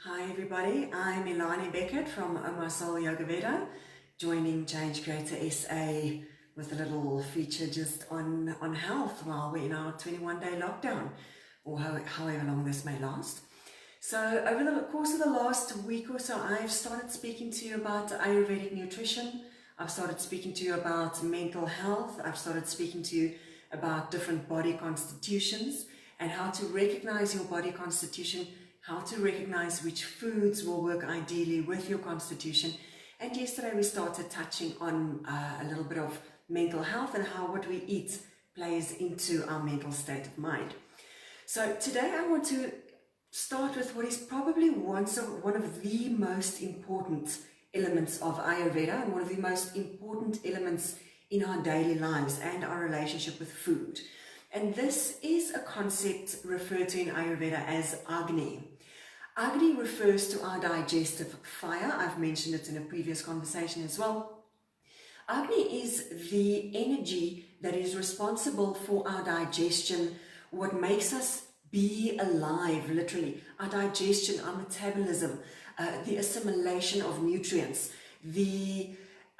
Hi everybody, I'm Elanie Beckett from My Soul Ayurveda, joining Change Creator SA with a little feature just on health while we're in our 21-day lockdown, or however long this may last. So over the course of the last week or so, I've started speaking to you about Ayurvedic nutrition. I've started speaking to you about mental health. I've started speaking to you about different body constitutions and how to recognize your body constitution, how to recognize which foods will work ideally with your constitution. And yesterday we started touching on a little bit of mental health and how what we eat plays into our mental state of mind. So today I want to start with what is probably one of the most important elements of Ayurveda and one of the most important elements in our daily lives and our relationship with food. And this is a concept referred to in Ayurveda as Agni. Agni refers to our digestive fire. I've mentioned it in a previous conversation as well. Agni is the energy that is responsible for our digestion, what makes us be alive, literally. Our digestion, our metabolism, the assimilation of nutrients, the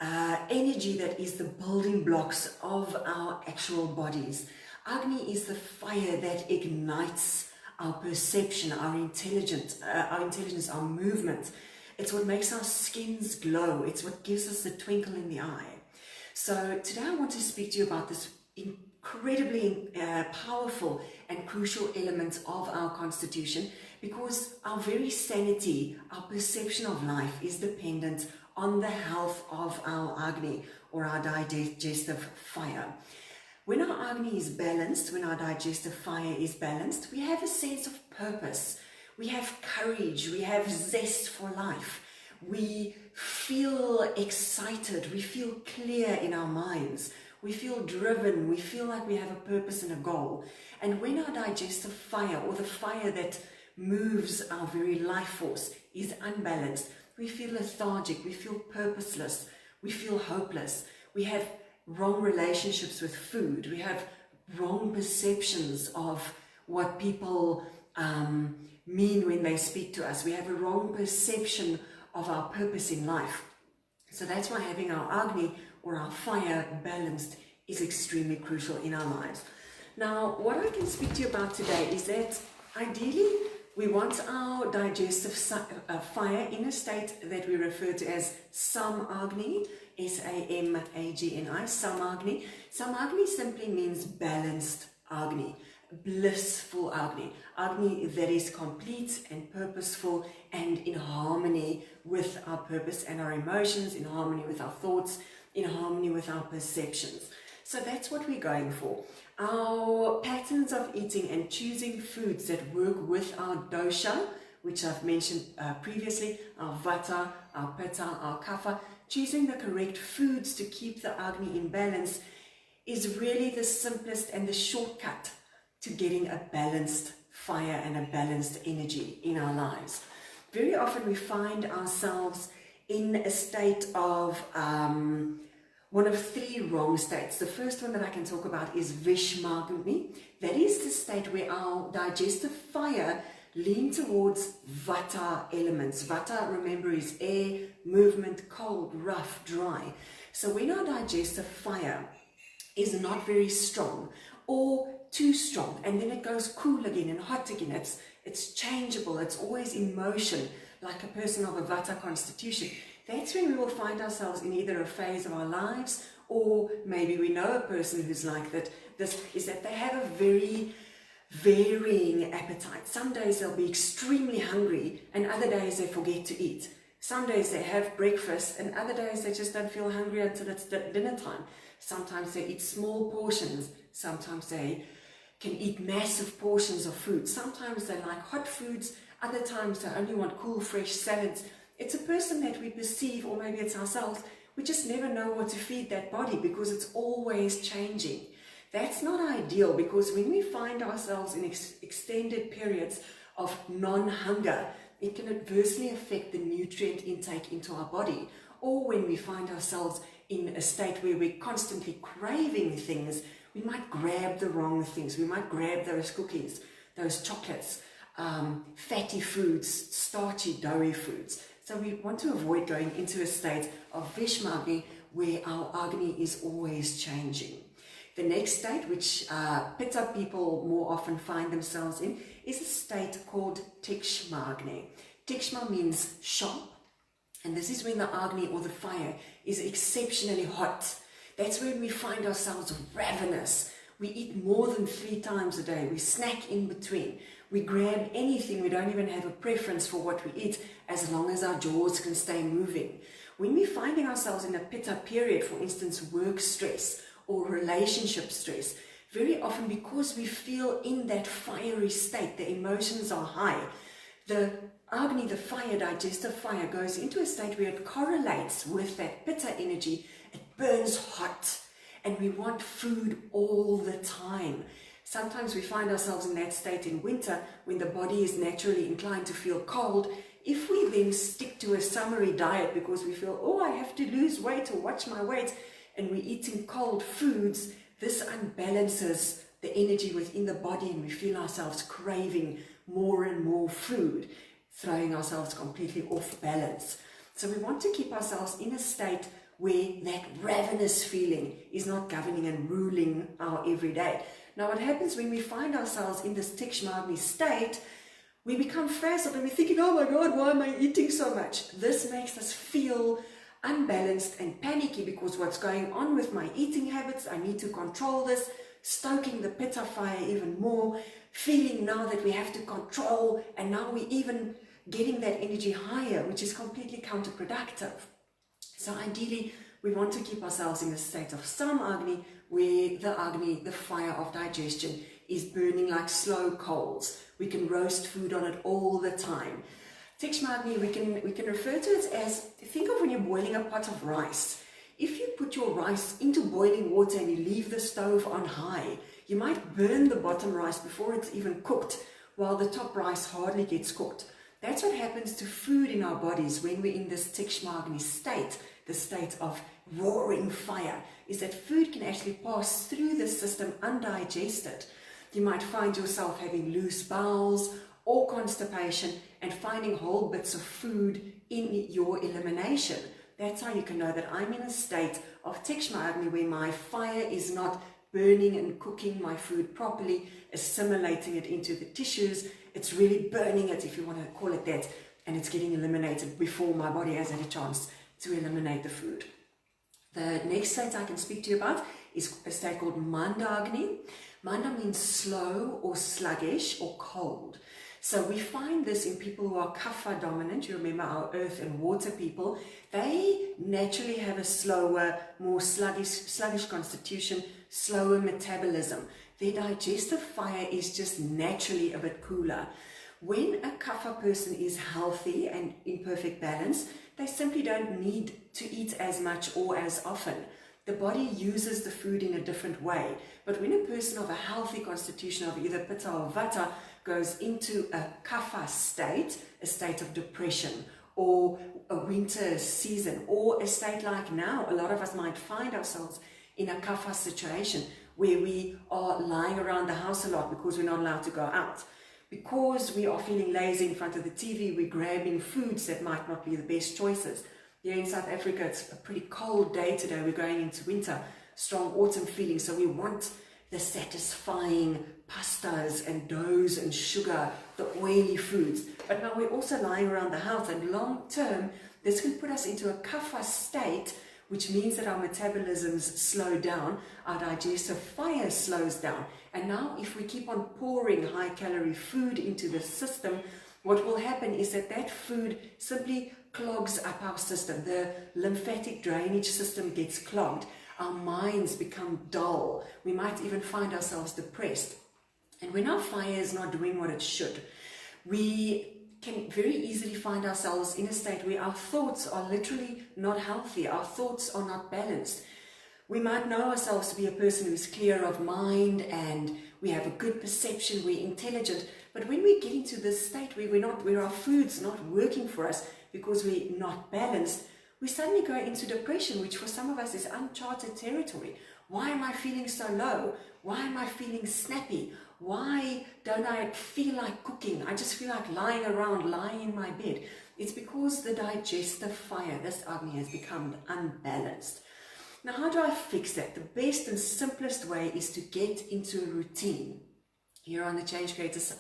energy that is the building blocks of our actual bodies. Agni is the fire that ignites our perception, our intelligence, our movement. It's what makes our skins glow. It's what gives us the twinkle in the eye. So today I want to speak to you about this incredibly powerful and crucial element of our constitution, because our very sanity, our perception of life is dependent on the health of our Agni, or our digestive fire. When our Agni is balanced, when our digestive fire is balanced, we have a sense of purpose, we have courage, we have zest for life, we feel excited, we feel clear in our minds, we feel driven, we feel like we have a purpose and a goal. And when our digestive fire, or the fire that moves our very life force, is unbalanced, we feel lethargic, we feel purposeless, we feel hopeless, we have wrong relationships with food, we have wrong perceptions of what people mean when they speak to us, we have a wrong perception of our purpose in life. So that's why having our Agni, or our fire, balanced is extremely crucial in our lives. Now, what I can speak to you about today is that ideally we want our digestive fire in a state that we refer to as Samagni, S-A-M-A-G-N-I, Samagni. Samagni simply means balanced Agni, blissful Agni, Agni that is complete and purposeful and in harmony with our purpose and our emotions, in harmony with our thoughts, in harmony with our perceptions. So that's what we're going for. Our patterns of eating and choosing foods that work with our dosha, which I've mentioned previously, our vata, our pitta, our kapha, choosing the correct foods to keep the Agni in balance is really the simplest and the shortcut to getting a balanced fire and a balanced energy in our lives. Very often we find ourselves in a state of one of three wrong states. The first one that I can talk about is Vishmagni. That is the state where our digestive fire lean towards Vata elements. Vata, remember, is air, movement, cold, rough, dry. So when our digestive fire is not very strong or too strong, and then it goes cool again and hot again, it's changeable, it's always in motion, like a person of a Vata constitution, that's when we will find ourselves in either a phase of our lives, or maybe we know a person who's like that. This is that they have a very varying appetite. Some days they'll be extremely hungry, and other days they forget to eat. Some days they have breakfast, and other days they just don't feel hungry until it's dinner time. Sometimes they eat small portions, sometimes they can eat massive portions of food. Sometimes they like hot foods, other times they only want cool, fresh salads. It's a person that we perceive, or maybe it's ourselves, we just never know what to feed that body because it's always changing. That's not ideal, because when we find ourselves in extended periods of non-hunger, it can adversely affect the nutrient intake into our body. Or when we find ourselves in a state where we're constantly craving things, we might grab the wrong things. We might grab those cookies, those chocolates, fatty foods, starchy, doughy foods. So we want to avoid going into a state of Vishma-Agni where our Agni is always changing. The next state, which Pitta people more often find themselves in, is a state called Tikshma-Agni. Tikshma means sharp, and this is when the Agni or the fire is exceptionally hot. That's when we find ourselves ravenous. We eat more than 3 times a day. We snack in between. We grab anything. We don't even have a preference for what we eat as long as our jaws can stay moving. When we're finding ourselves in a Pitta period, for instance, work stress or relationship stress, very often because we feel in that fiery state, the emotions are high, the Agni, the fire, digestive fire, goes into a state where it correlates with that Pitta energy. It burns hot, and we want food all the time. Sometimes we find ourselves in that state in winter when the body is naturally inclined to feel cold. If we then stick to a summery diet because we feel, oh, I have to lose weight or watch my weight, and we're eating cold foods, this unbalances the energy within the body, and we feel ourselves craving more and more food, throwing ourselves completely off balance. So we want to keep ourselves in a state where that ravenous feeling is not governing and ruling our everyday. Now, what happens when we find ourselves in this Tikshma-Agni state, we become frazzled and we're thinking, oh my God, why am I eating so much? This makes us feel unbalanced and panicky because what's going on with my eating habits, I need to control this, stoking the Pitta fire even more, feeling now that we have to control, and now we're even getting that energy higher, which is completely counterproductive. So ideally, we want to keep ourselves in a state of Sam-Agni, where the Agni, the fire of digestion, is burning like slow coals. We can roast food on it all the time. Tikshma-Agni, we can refer to it as, think of when you're boiling a pot of rice. If you put your rice into boiling water and you leave the stove on high, you might burn the bottom rice before it's even cooked, while the top rice hardly gets cooked. That's what happens to food in our bodies when we're in this Tikshma-Agni state, the state of roaring fire, is that food can actually pass through the system undigested. You might find yourself having loose bowels or constipation and finding whole bits of food in your elimination. That's how you can know that I'm in a state of Tikshma-Agni where my fire is not burning and cooking my food properly, assimilating it into the tissues. It's really burning it, if you want to call it that, and it's getting eliminated before my body has had a chance to eliminate the food. The next state I can speak to you about is a state called Manda-Agni. Manda means slow or sluggish or cold. So we find this in people who are Kapha dominant. You remember our earth and water people. They naturally have a slower, more sluggish constitution, slower metabolism. Their digestive fire is just naturally a bit cooler. When a Kapha person is healthy and in perfect balance, they simply don't need to eat as much or as often. The body uses the food in a different way. But when a person of a healthy constitution of either Pitta or Vata goes into a Kapha state, a state of depression, or a winter season, or a state like now, a lot of us might find ourselves in a Kapha situation where we are lying around the house a lot because we're not allowed to go out. Because we are feeling lazy in front of the TV, we're grabbing foods that might not be the best choices. Here in South Africa, it's a pretty cold day today. We're going into winter, strong autumn feeling, so we want the satisfying pastas and doughs and sugar, the oily foods. But now we're also lying around the house, and long term, this can put us into a Kapha state, which means that our metabolisms slow down, our digestive fire slows down. And now if we keep on pouring high-calorie food into the system, what will happen is that that food simply clogs up our system. The lymphatic drainage system gets clogged. Our minds become dull. We might even find ourselves depressed. And when our fire is not doing what it should, we can very easily find ourselves in a state where our thoughts are literally not healthy. Our thoughts are not balanced. We might know ourselves to be a person who is clear of mind and we have a good perception, we're intelligent, but when we get into this state where our food's not working for us because we're not balanced, we suddenly go into depression, which for some of us is uncharted territory. Why am I feeling so low? Why am I feeling snappy? Why don't I feel like cooking? I just feel like lying around, lying in my bed. It's because the digestive fire, this Agni, has become unbalanced. Now, how do I fix that? The best and simplest way is to get into a routine. Here on the Change Creators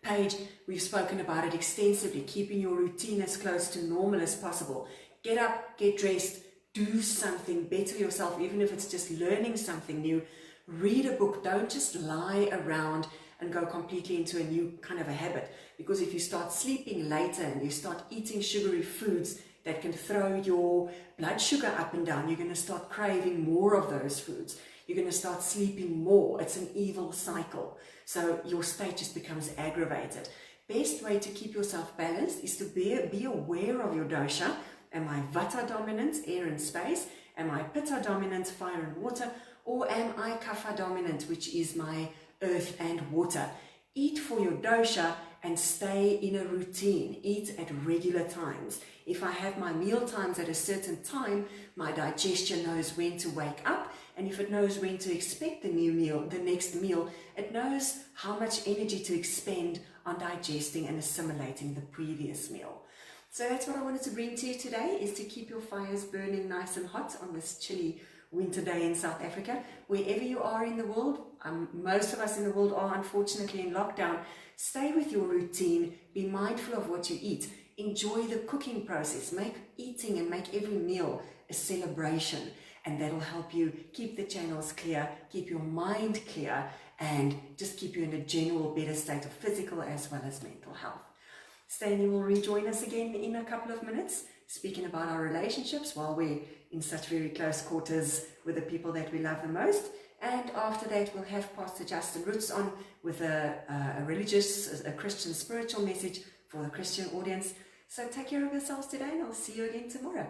page, we've spoken about it extensively, keeping your routine as close to normal as possible. Get up, get dressed, do something, better yourself, even if it's just learning something new. Read a book. Don't just lie around and go completely into a new kind of a habit. Because if you start sleeping later and you start eating sugary foods that can throw your blood sugar up and down, you're going to start craving more of those foods. You're going to start sleeping more. It's an evil cycle. So your state just becomes aggravated. Best way to keep yourself balanced is to be aware of your dosha. Am I Vata dominant, air and space? Am I Pitta dominant, fire and water? Or am I Kapha dominant, which is my earth and water? Eat for your dosha and stay in a routine. Eat at regular times. If I have my meal times at a certain time, my digestion knows when to wake up, and if it knows when to expect the next meal, it knows how much energy to expend on digesting and assimilating the previous meal. So that's what I wanted to bring to you today, is to keep your fires burning nice and hot on this chilly winter day in South Africa. Wherever you are in the world, most of us in the world are unfortunately in lockdown. Stay with your routine, be mindful of what you eat, enjoy the cooking process, make eating and make every meal a celebration, and that'll help you keep the channels clear, keep your mind clear, and just keep you in a general better state of physical as well as mental health. Stanley will rejoin us again in a couple of minutes, speaking about our relationships while we're in such very close quarters with the people that we love the most. And after that, we'll have Pastor Justin Roots on with a religious, a Christian spiritual message for the Christian audience. So take care of yourselves today, and I'll see you again tomorrow.